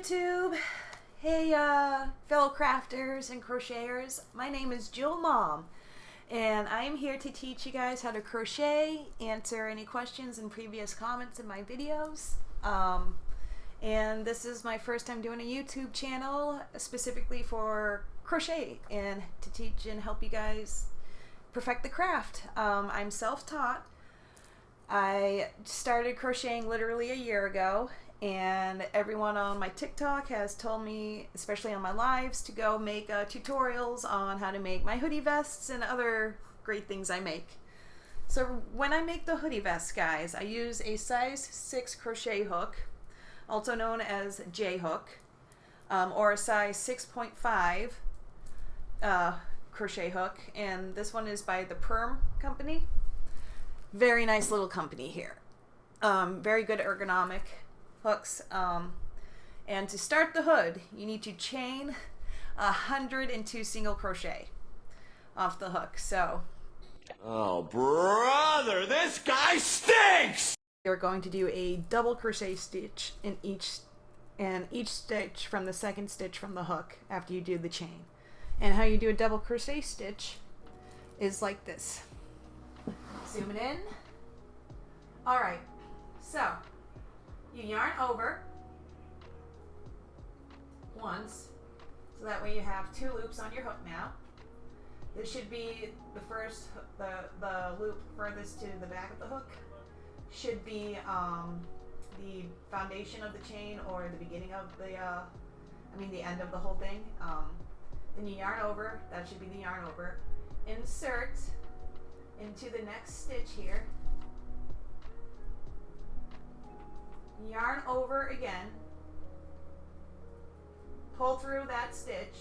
YouTube. Hey fellow crafters and crocheters, my name is Jewel Mom and I'm here to teach you guys how to crochet, answer any questions and previous comments in my videos. And this is my first time doing a YouTube channel specifically for crochet and to teach and help you guys perfect the craft. I'm self-taught. I started crocheting literally a year ago, and everyone on my TikTok has told me, especially on my lives, to go make tutorials on how to make my hoodie vests and other great things I make. So when I make the hoodie vests, guys, I use a size 6 crochet hook, also known as J hook, or a size 6.5 crochet hook, and this one is by the Perm company. Very nice little company here. Very good ergonomic hooks. And to start the hood, you need to chain 102 single crochet off the hook. So, oh brother, this guy stinks! You're going to do a double crochet stitch in each stitch from the second stitch from the hook after you do the chain. And how you do a double crochet stitch is like this. Zoom it in. Alright, so you yarn over once, so that way you have 2 loops on your hook now. This should be the first, the loop furthest to the back of the hook should be the foundation of the chain, or the beginning of the end of the whole thing. Then you yarn over, that should be the yarn over. Insert into the next stitch here, yarn over again, pull through that stitch,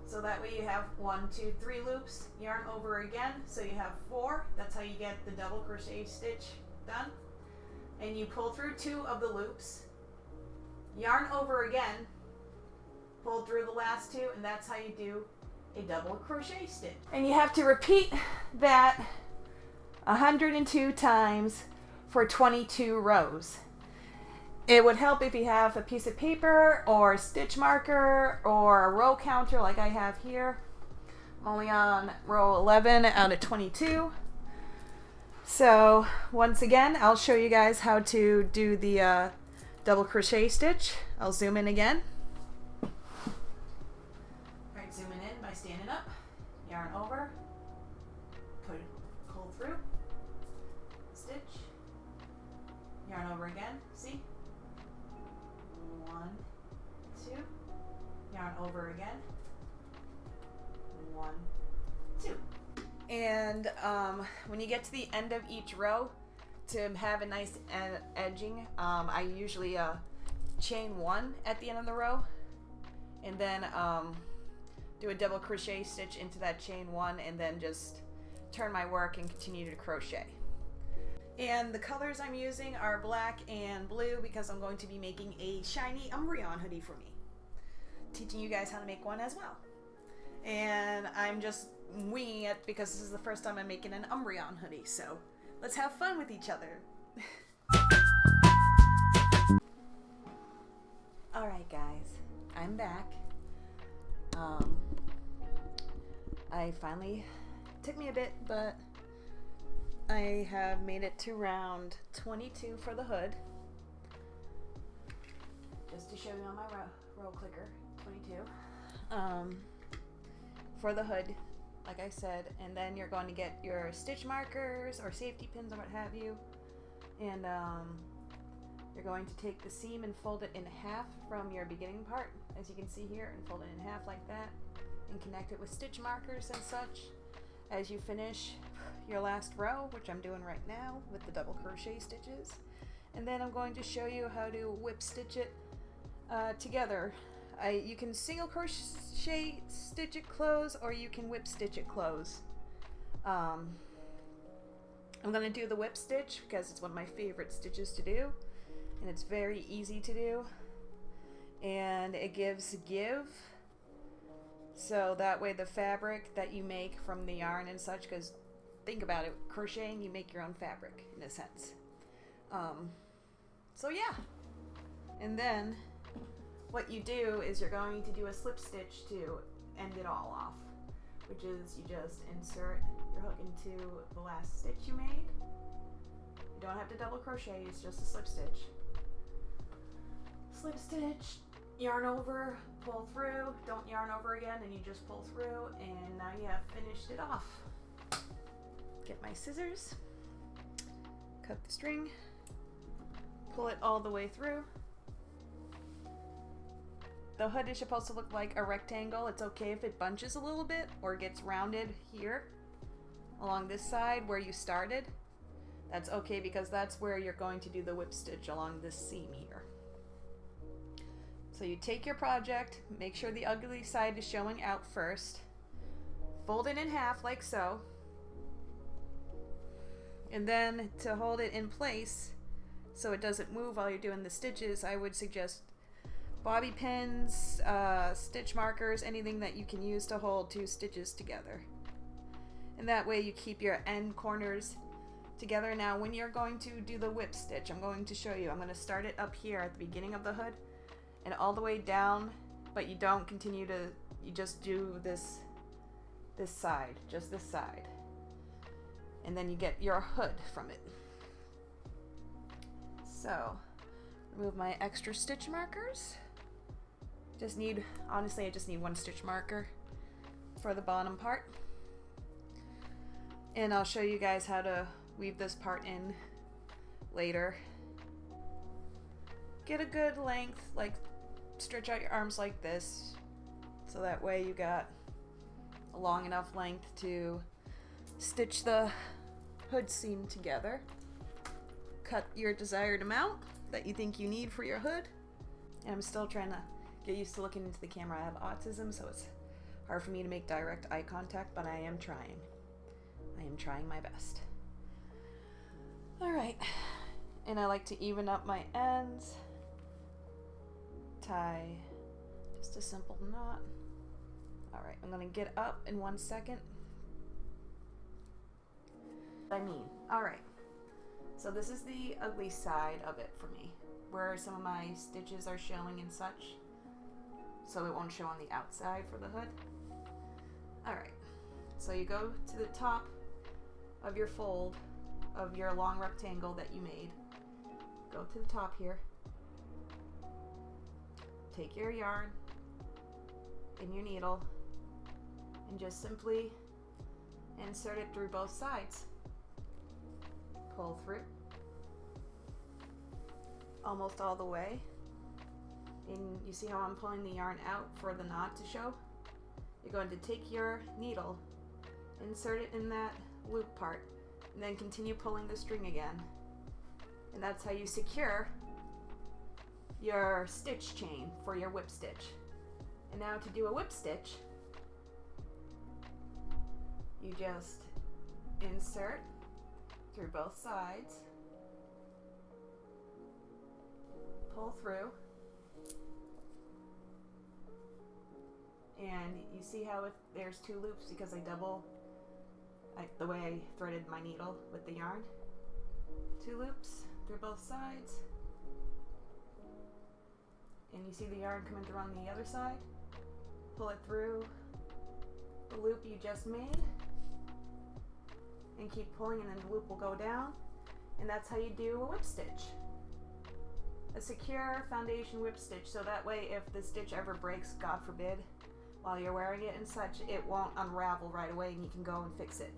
so that way you have 1, 2, 3 loops, yarn over again, so you have 4. That's how you get the double crochet stitch done. And you pull through 2 of the loops, yarn over again, pull through the last 2, and that's how you do a double crochet stitch. And you have to repeat that 102 times for 22 rows. It would help if you have a piece of paper or a stitch marker or a row counter like I have here. I'm only on row 11 out of 22. So once again, I'll show you guys how to do the double crochet stitch. I'll zoom in again. Alright, zooming in by standing up, yarn over, pull through, stitch, yarn over again, see? 1, 2, yarn over again, 1, 2. And when you get to the end of each row, to have a nice edging, I usually chain 1 at the end of the row, and then do a double crochet stitch into that chain 1, and then just turn my work and continue to crochet. And the colors I'm using are black and blue because I'm going to be making a shiny Umbreon hoodie for me. Teaching you guys how to make one as well. And I'm just winging it because this is the first time I'm making an Umbreon hoodie. So let's have fun with each other. Alright guys, I'm back. I finally, took me a bit, but I have made it to round 22 for the hood. Just to show you on my row clicker, 22. For the hood, like I said, and then you're going to get your stitch markers or safety pins or what have you, and you're going to take the seam and fold it in half from your beginning part, as you can see here, and fold it in half like that, and connect it with stitch markers and such as you finish your last row, which I'm doing right now with the double crochet stitches. And then I'm going to show you how to whip stitch it together. You can single crochet stitch it close, or you can whip stitch it close. I'm going to do the whip stitch because it's one of my favorite stitches to do, and it's very easy to do, and it gives give, so that way the fabric that you make from the yarn and such, because think about it, crocheting, you make your own fabric in a sense. So yeah, and then what you do is you're going to do a slip stitch to end it all off, which is you just insert your hook into the last stitch you made. You don't have to double crochet, it's just a slip stitch. Slip stitch, yarn over, pull through, don't yarn over again, and you just pull through, and now you have finished it off. Get my scissors, cut the string, pull it all the way through. The hood is supposed to look like a rectangle. It's okay if it bunches a little bit or gets rounded here along this side where you started. That's okay because that's where you're going to do the whip stitch along this seam here. So you take your project, make sure the ugly side is showing out first, fold it in half like so, and then to hold it in place so it doesn't move while you're doing the stitches, I would suggest bobby pins, stitch markers, anything that you can use to hold two stitches together. And that way you keep your end corners together. Now when you're going to do the whip stitch, I'm going to show you. I'm going to start it up here at the beginning of the hood and all the way down, but you don't continue to, you just do this side, just this side. And then you get your hood from it. So, remove my extra stitch markers. Honestly, I just need one stitch marker for the bottom part. And I'll show you guys how to weave this part in later. Get a good length, like stretch out your arms like this, so that way you got a long enough length to stitch the hood seam together. Cut your desired amount that you think you need for your hood. And I'm still trying to get used to looking into the camera. I have autism, so it's hard for me to make direct eye contact, but I am trying. I am trying my best. Alright, and I like to even up my ends. Tie just a simple knot. Alright, I'm gonna get up in 1 second. Alright, so this is the ugly side of it for me, where some of my stitches are showing and such, so it won't show on the outside for the hood. Alright, so you go to the top of your fold of your long rectangle that you made. Go to the top here. Take your yarn and your needle and just simply insert it through both sides. Pull through almost all the way, and you see how I'm pulling the yarn out for the knot to show? You're going to take your needle, insert it in that loop part, and then continue pulling the string again, and that's how you secure your stitch chain for your whip stitch. And now to do a whip stitch, you just insert through both sides, pull through, and you see how there's two loops because the way I threaded my needle with the yarn. Two loops through both sides, and you see the yarn coming through on the other side. Pull it through the loop you just made and keep pulling, and then the loop will go down, and that's how you do a whip stitch. A secure foundation whip stitch, so that way if the stitch ever breaks, God forbid, while you're wearing it and such, it won't unravel right away and you can go and fix it.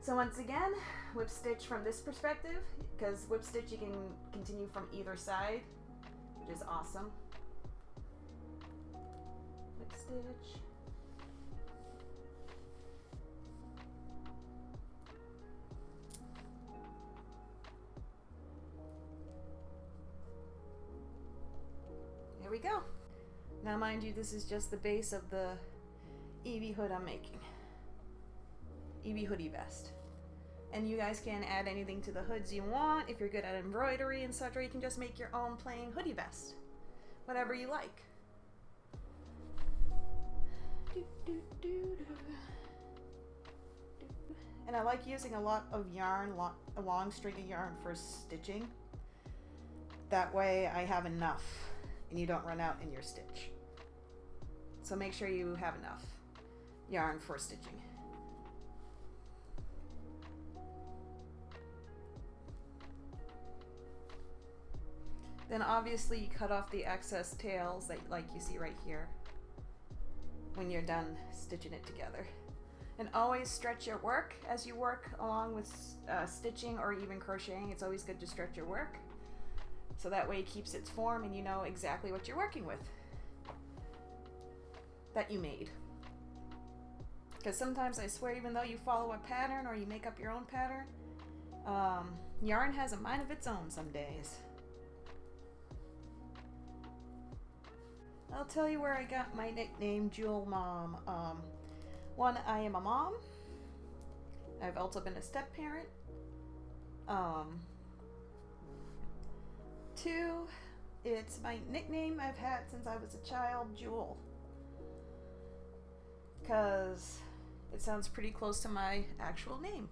So once again, whip stitch from this perspective, because whip stitch you can continue from either side, which is awesome. Whip stitch. There we go. Now mind you, this is just the base of the Eevee hood I'm making. Eevee hoodie vest. And you guys can add anything to the hoods you want if you're good at embroidery and such, or you can just make your own plain hoodie vest. Whatever you like. And I like using a lot of yarn, a long string of yarn for stitching. That way I have enough and you don't run out in your stitch. So make sure you have enough yarn for stitching. Then obviously you cut off the excess tails that like you see right here when you're done stitching it together. And always stretch your work as you work along with stitching or even crocheting. It's always good to stretch your work, so that way it keeps its form and you know exactly what you're working with that you made. Because sometimes I swear, even though you follow a pattern or you make up your own pattern, yarn has a mind of its own some days. I'll tell you where I got my nickname Jewel Mom. One, I am a mom. I've also been a step parent. Two, it's my nickname I've had since I was a child, Jewel. Because it sounds pretty close to my actual name.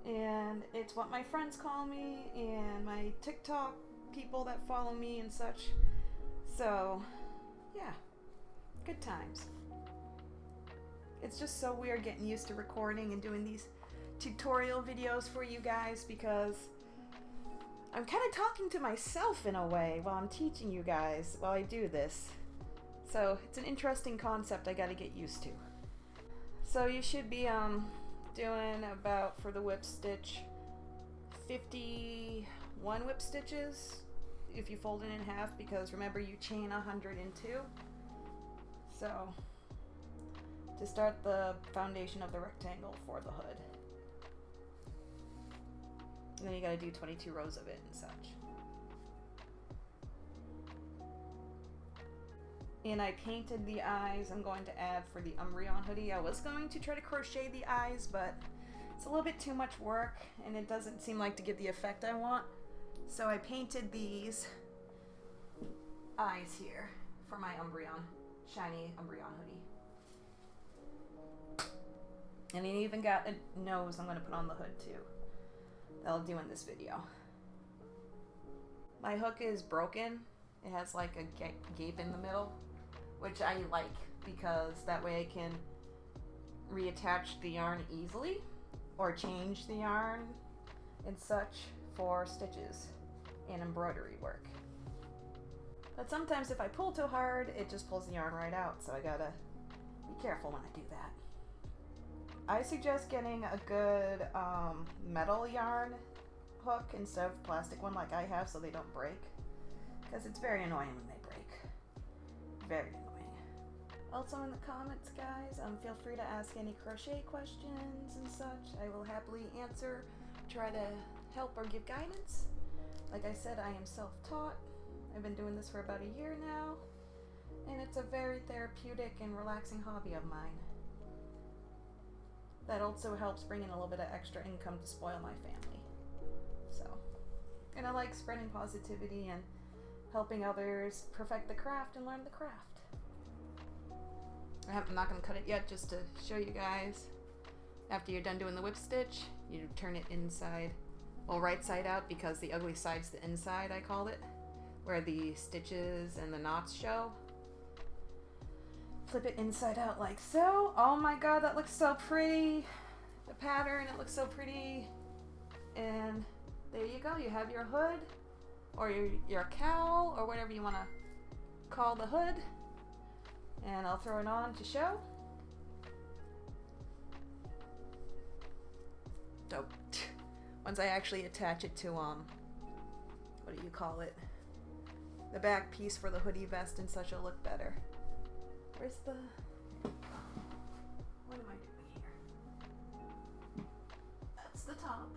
And it's what my friends call me and my TikTok people that follow me and such. So, yeah, good times. It's just so weird getting used to recording and doing these tutorial videos for you guys, because I'm kind of talking to myself in a way while I'm teaching you guys while I do this. So it's an interesting concept I got to get used to. So you should be doing about, for the whip stitch, 51 whip stitches if you fold it in half, because remember you chain 102. So to start the foundation of the rectangle for the hood, and then you got to do 22 rows of it and such. And I painted the eyes I'm going to add for the Umbreon hoodie. I was going to try to crochet the eyes, but it's a little bit too much work and it doesn't seem like to give the effect I want. So I painted these eyes here for my Umbreon, shiny Umbreon hoodie. And it even got a nose I'm going to put on the hood too. That I'll do in this video. My hook is broken. It has like a gape in the middle, which I like because that way I can reattach the yarn easily or change the yarn and such for stitches and embroidery work. But sometimes if I pull too hard, it just pulls the yarn right out, so I gotta be careful when I do that. I suggest getting a good metal yarn hook instead of plastic one like I have, so they don't break, because it's very annoying when they break. Very annoying. Also in the comments, guys, feel free to ask any crochet questions and such. I will happily answer, try to help or give guidance. Like I said, I am self-taught. I've been doing this for about a year now, and it's a very therapeutic and relaxing hobby of mine. That also helps bring in a little bit of extra income to spoil my family. So, and I like spreading positivity and helping others perfect the craft and learn the craft. I'm not going to cut it yet, just to show you guys. After you're done doing the whip stitch, you turn it inside, well, right side out, because the ugly side's the inside, I call it, where the stitches and the knots show. Flip it inside out like so. Oh my god, that looks so pretty. The pattern, it looks so pretty. And there you go, you have your hood, or your cowl, or whatever you want to call the hood. And I'll throw it on to show. So, once I actually attach it to, what do you call it? The back piece for the hoodie vest and such will look better. Where's the... What am I doing here? That's the top.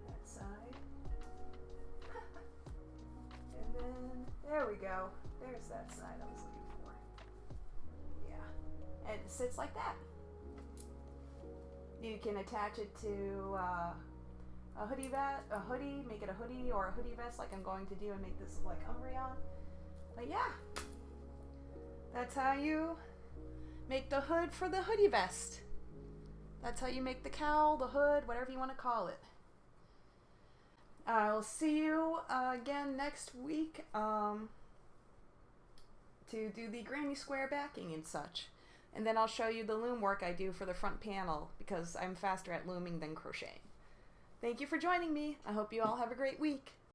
That side. And then, there we go. There's that side I was looking for. Yeah. And it sits like that. You can attach it to a hoodie make it a hoodie or a hoodie vest like I'm going to do, and make this like Umbreon. But yeah. That's how you make the hood for the hoodie vest. That's how you make the cowl, the hood, whatever you want to call it. I'll see you again next week to do the granny square backing and such. And then I'll show you the loom work I do for the front panel because I'm faster at looming than crocheting. Thank you for joining me. I hope you all have a great week.